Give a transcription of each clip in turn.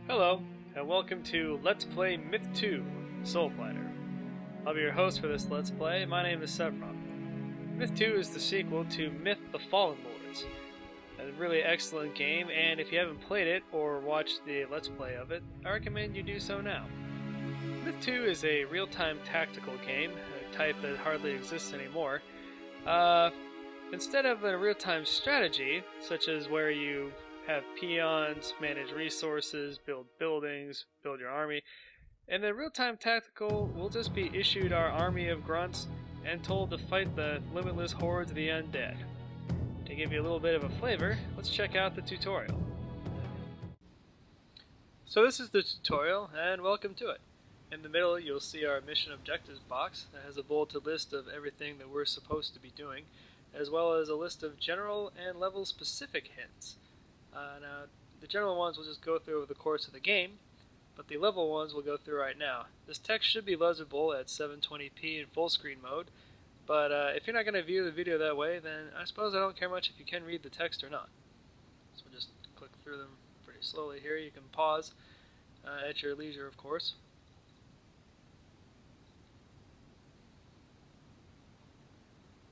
Hello, and welcome to Let's Play Myth 2, Soulblighter. I'll be your host for this Let's Play. My name is Sevron. Myth 2 is the sequel to Myth the Fallen Lords. A really excellent game, and if you haven't played it or watched the Let's Play of it, I recommend you do so now. Myth 2 is a real-time tactical game, a type that hardly exists anymore. Instead of a real-time strategy, such as where you have peons, manage resources, build buildings, build your army, and the real-time tactical will just be issued our army of grunts and told to fight the limitless hordes of the undead. To give you a little bit of a flavor, let's check out the tutorial. So this is the tutorial, and welcome to it. In the middle you'll see our mission objectives box that has a bulleted list of everything that we're supposed to be doing, as well as a list of general and level specific hints. Now, the general ones we'll just go through over the course of the game, but the level ones we'll go through right now. This text should be legible at 720p in full screen mode, but if you're not going to view the video that way, then I suppose I don't care much if you can read the text or not. So we'll just click through them pretty slowly here. You can pause at your leisure, of course.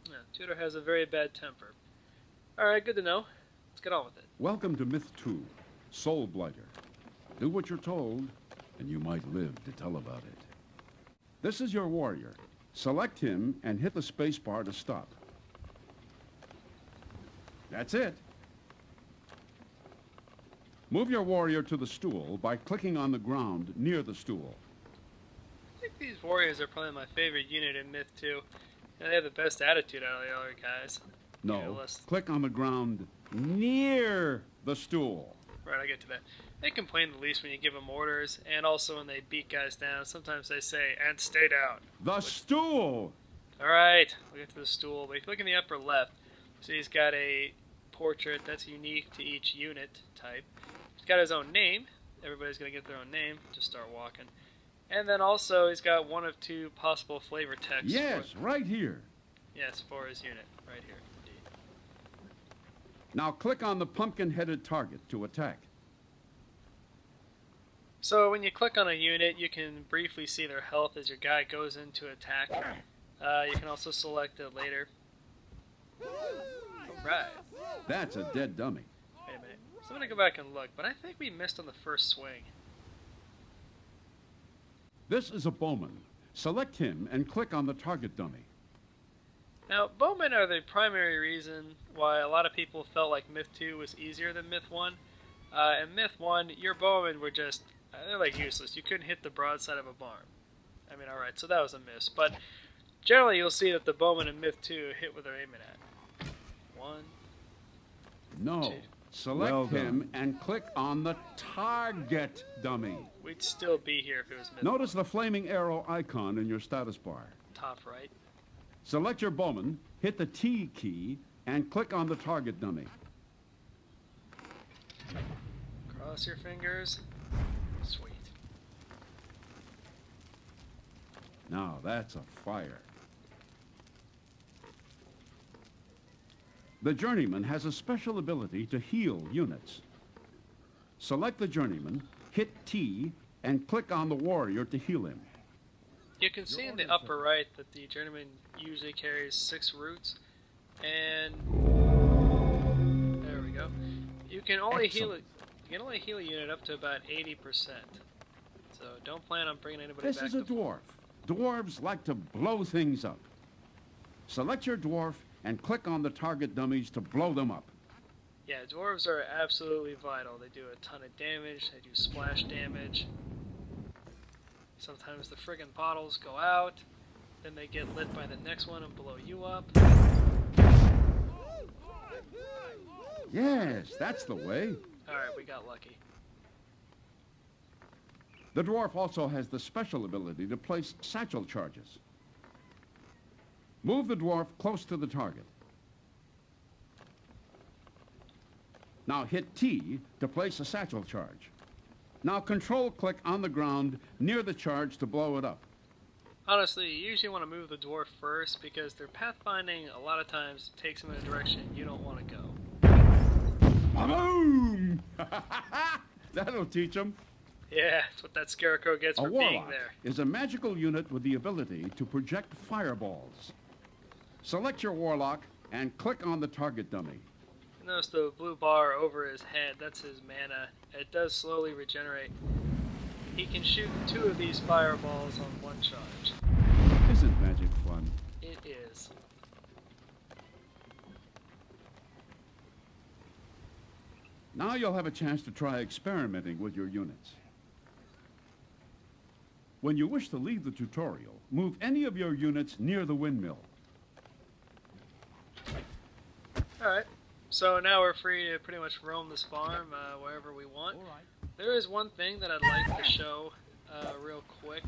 Yeah, Tutor has a very bad temper. Alright, good to know. Let's get on with it. Welcome to Myth 2, Soulblighter. Do what you're told, and you might live to tell about it. This is your warrior. Select him and hit the space bar to stop. That's it. Move your warrior to the stool by clicking on the ground near the stool. I think these warriors are probably my favorite unit in Myth 2. And they have the best attitude out of the other guys. No, click on the ground near the stool. Right, I get to that. They complain the least when you give them orders, and also when they beat guys down. Sometimes they say, and stay down. The stool! Alright, we'll get to the stool. But if you look in the upper left, see he's got a portrait that's unique to each unit type. He's got his own name. Everybody's going to get their own name. Just start walking. And then also he's got one of two possible flavor texts. Yes, right here. Yes, for his unit. Right here. Now click on the pumpkin-headed target to attack. So when you click on a unit, you can briefly see their health as your guy goes into attack. You can also select it later. Alright. That's a dead dummy. Wait a minute. So I'm going to go back and look, but I think we missed on the first swing. This is a bowman. Select him and click on the target dummy. Now, bowmen are the primary reason why a lot of people felt like Myth 2 was easier than Myth 1. In Myth 1, your bowmen were just, they're like useless. You couldn't hit the broadside of a barn. I mean, alright, so that was a miss. But generally you'll see that the bowmen in Myth 2 hit what they're aiming at. One. No. Two. Select him and click on the target dummy. We'd still be here if it was Myth 1. Notice the flaming arrow icon in your status bar. Top right. Select your bowman, hit the T key, and click on the target dummy. Cross your fingers. Sweet. Now that's a fire. The journeyman has a special ability to heal units. Select the journeyman, hit T, and click on the warrior to heal him. You can see in the upper right that the journeyman usually carries 6 roots, and there we go. You can only heal a unit up to about 80%. So don't plan on bringing anybody back. This is a dwarf. Dwarves like to blow things up. Select your dwarf and click on the target dummies to blow them up. Yeah, dwarves are absolutely vital. They do a ton of damage. They do splash damage. Sometimes the friggin' bottles go out, then they get lit by the next one and blow you up. Yes, that's the way. Alright, we got lucky. The dwarf also has the special ability to place satchel charges. Move the dwarf close to the target. Now hit T to place a satchel charge. Now control-click on the ground near the charge to blow it up. Honestly, you usually want to move the dwarf first because their pathfinding a lot of times takes them in a direction you don't want to go. Boom! That'll teach them. Yeah, that's what that scarecrow gets A for being warlock there. is a magical unit with the ability to project fireballs. Select your warlock and click on the target dummy. Notice the blue bar over his head, that's his mana. It does slowly regenerate. He can shoot 2 of these fireballs on 1 charge. Isn't magic fun? It is. Now you'll have a chance to try experimenting with your units. When you wish to leave the tutorial, move any of your units near the windmill. Alright, so now we're free to pretty much roam this farm wherever we want. There is one thing that I'd like to show real quick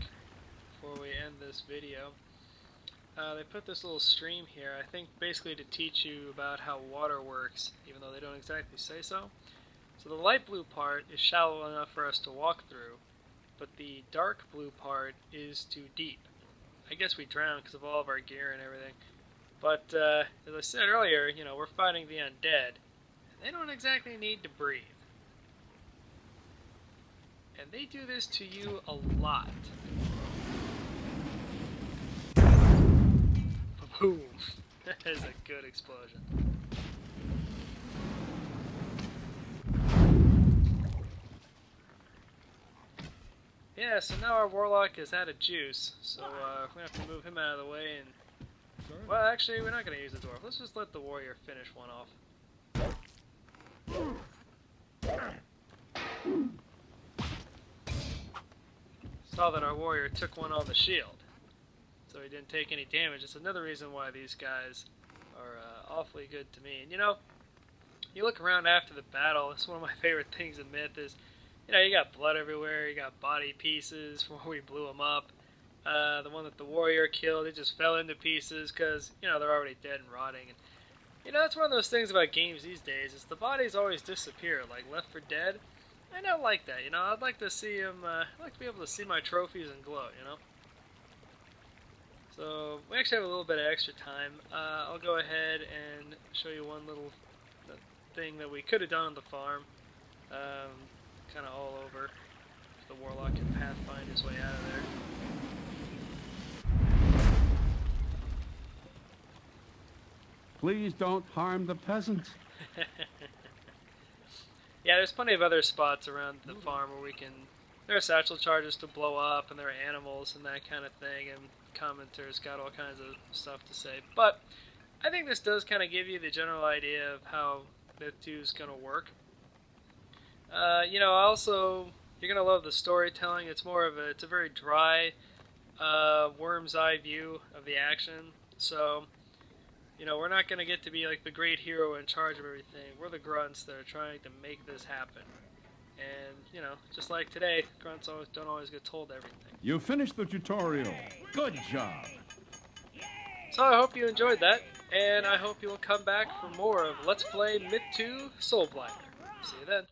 before we end this video. They put this little stream here, I think basically to teach you about how water works, even though they don't exactly say so. So the light blue part is shallow enough for us to walk through, but the dark blue part is too deep. I guess we drown because of all of our gear and everything. But as I said earlier, you know, we're fighting the undead. They don't exactly need to breathe. And they do this to you a lot. Boom! That is a good explosion. Yeah, so now our warlock is out of juice, so we're going to have to move him out of the way and... Well, actually, we're not going to use the dwarf. Let's just let the warrior finish one off. Saw that our warrior took one on the shield, so he didn't take any damage. It's another reason why these guys are awfully good to me. And you know, you look around after the battle, it's one of my favorite things in Myth is, you know, you got blood everywhere, you got body pieces from where we blew them up. The one that the warrior killed, it just fell into pieces because, you know, they're already dead and rotting. And, you know, that's one of those things about games these days, is the bodies always disappear, like Left 4 Dead. I don't like that, you know, I'd like to see them, I'd like to be able to see my trophies and glow, you know. So, we actually have a little bit of extra time. I'll go ahead and show you one little thing that we could have done on the farm. Kind of all over. If the warlock can pathfind his way out of there. Please don't harm the peasants. Yeah, there's plenty of other spots around the farm where we can... There are satchel charges to blow up, and there are animals and that kind of thing, and commenters got all kinds of stuff to say. But I think this does kind of give you the general idea of how Myth 2 is going to work. You know, also, you're going to love the storytelling. It's more of a... It's a very dry, worm's eye view of the action. So... You know, we're not going to get to be like the great hero in charge of everything. We're the grunts that are trying to make this happen. And, you know, just like today, grunts don't always get told everything. You finished the tutorial. Good job. So I hope you enjoyed that, and I hope you'll come back for more of Let's Play Myth 2 Soulblighter. See you then.